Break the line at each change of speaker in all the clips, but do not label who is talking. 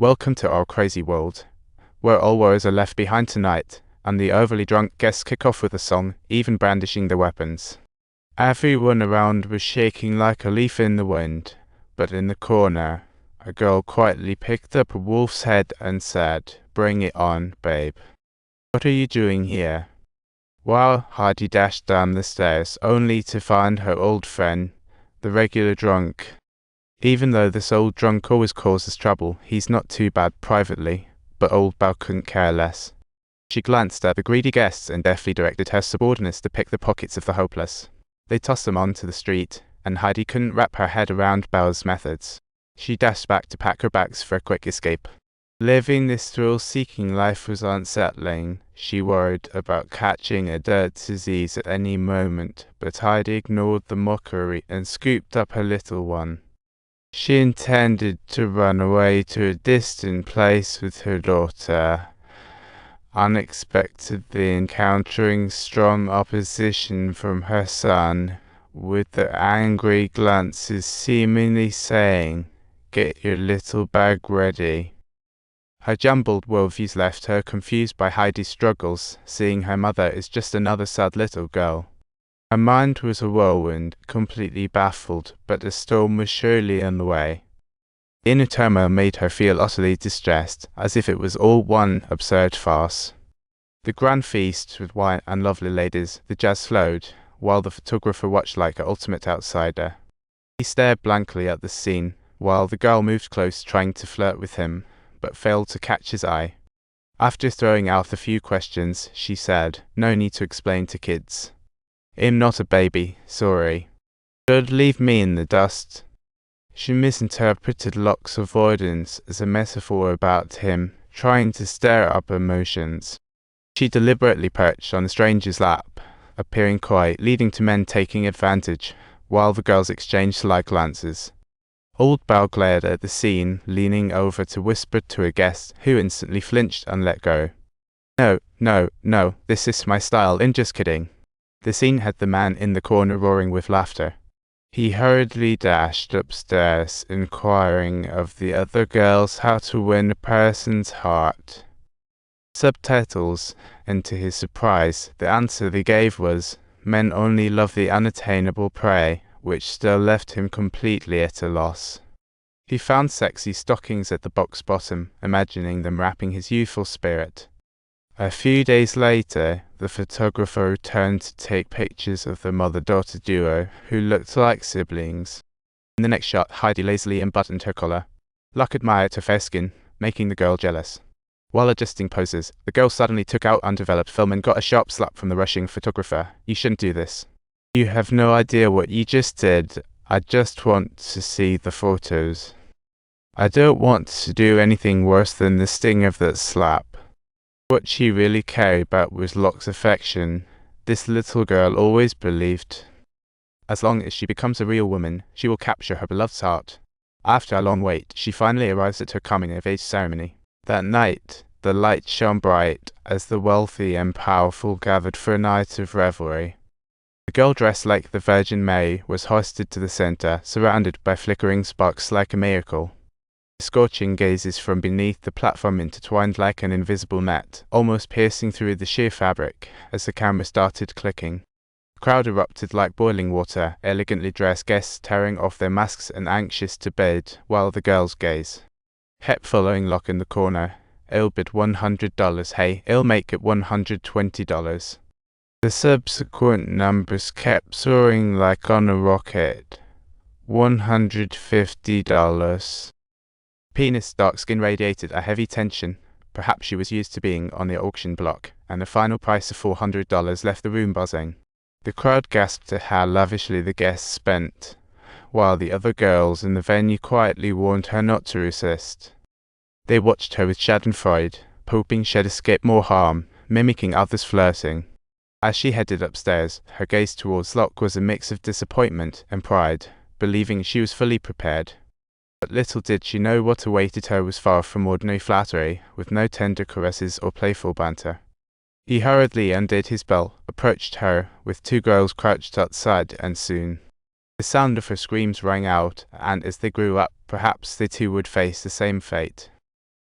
Welcome to our crazy world, where all worries are left behind tonight, and the overly drunk guests kick off with a song, even brandishing their weapons. Everyone around was shaking like a leaf in the wind, but in the corner, a girl quietly picked up a wolf's head and said, "Bring it on, babe. What are you doing here?" While Heidi dashed down the stairs, only to find her old friend, the regular drunk. Even though this old drunk always causes trouble, he's not too bad privately, but old Belle couldn't care less. She glanced at the greedy guests and deftly directed her subordinates to pick the pockets of the hopeless. They tossed them onto the street, and Heidi couldn't wrap her head around Belle's methods. She dashed back to pack her bags for a quick escape. Living this thrill-seeking life was unsettling. She worried about catching a dirt disease at any moment, but Heidi ignored the mockery and scooped up her little one. She intended to run away to a distant place with her daughter, unexpectedly encountering strong opposition from her son, with their angry glances seemingly saying, "Get your little bag ready." Her jumbled worldviews left her confused by Heidi's struggles, seeing her mother as just another sad little girl. Her mind was a whirlwind, completely baffled, but a storm was surely on the way. Inner turmoil made her feel utterly distressed, as if it was all one absurd farce. The grand feast with wine and lovely ladies, the jazz flowed, while the photographer watched like an ultimate outsider. He stared blankly at the scene, while the girl moved close trying to flirt with him, but failed to catch his eye. After throwing out a few questions, she said, "No need to explain to kids. I'm not a baby, sorry. Don't leave me in the dust." She misinterpreted Locke's avoidance as a metaphor about him trying to stir up emotions. She deliberately perched on the stranger's lap, appearing coy, leading to men taking advantage, while the girls exchanged sly glances. Old Belle glared at the scene, leaning over to whisper to a guest, who instantly flinched and let go. No, this is my style, I'm just kidding." The scene had the man in the corner roaring with laughter. He hurriedly dashed upstairs, inquiring of the other girls how to win a person's heart. Subtitles, and to his surprise, the answer they gave was, "Men only love the unattainable prey," which still left him completely at a loss. He found sexy stockings at the box bottom, imagining them wrapping his youthful spirit. A few days later, the photographer returned to take pictures of the mother-daughter duo, who looked like siblings. In the next shot, Heidi lazily unbuttoned her collar. Locke admired her fair skin, making the girl jealous. While adjusting poses, the girl suddenly took out undeveloped film and got a sharp slap from the rushing photographer. "You shouldn't do this. You have no idea what you just did. I just want to see the photos. I don't want to do anything worse than the sting of that slap." What she really cared about was Locke's affection. This little girl always believed, as long as she becomes a real woman, she will capture her beloved's heart. After a long wait, she finally arrives at her coming-of-age ceremony. That night, the light shone bright as the wealthy and powerful gathered for a night of revelry. The girl dressed like the Virgin Mary was hoisted to the center, surrounded by flickering sparks like a miracle. Scorching gazes from beneath the platform intertwined like an invisible net, almost piercing through the sheer fabric as the camera started clicking. The crowd erupted like boiling water, elegantly dressed guests tearing off their masks and anxious to bid, while the girls gaze. Hep following Locke in the corner. "I'll bid $100, hey, I'll make it $120. The subsequent numbers kept soaring like on a rocket. $150. Penis' dark skin radiated a heavy tension. Perhaps she was used to being on the auction block, and the final price of $400 left the room buzzing. The crowd gasped at how lavishly the guests spent, while the other girls in the venue quietly warned her not to resist. They watched her with schadenfreude, hoping she'd escape more harm, mimicking others flirting. As she headed upstairs, her gaze towards Locke was a mix of disappointment and pride, believing she was fully prepared. But little did she know what awaited her was far from ordinary flattery, with no tender caresses or playful banter. He hurriedly undid his belt, approached her, with two girls crouched outside, and soon the sound of her screams rang out, and as they grew up, perhaps they too would face the same fate.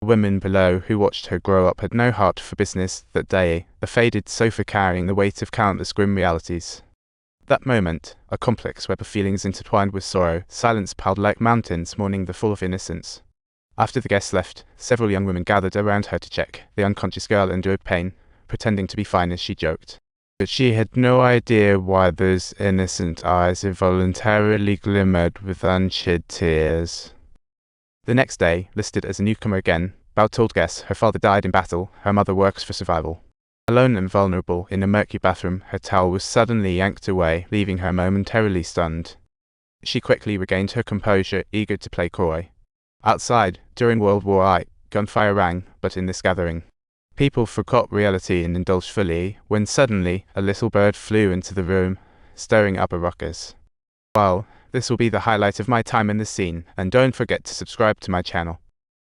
The women below who watched her grow up had no heart for business that day, the faded sofa carrying the weight of countless grim realities. That moment, a complex web of feelings intertwined with sorrow, silence piled like mountains mourning the fall of innocence. After the guests left, several young women gathered around her to check. The unconscious girl endured pain, pretending to be fine as she joked. But she had no idea why those innocent eyes involuntarily glimmered with unshed tears. The next day, listed as a newcomer again, Bao told guests her father died in battle, her mother works for survival. Alone and vulnerable in a murky bathroom, her towel was suddenly yanked away, leaving her momentarily stunned. She quickly regained her composure, eager to play coy. Outside, during World War I, gunfire rang, but in this gathering, people forgot reality and indulged fully, when suddenly a little bird flew into the room, stirring up a ruckus. Well, this will be the highlight of my time in the scene, and don't forget to subscribe to my channel.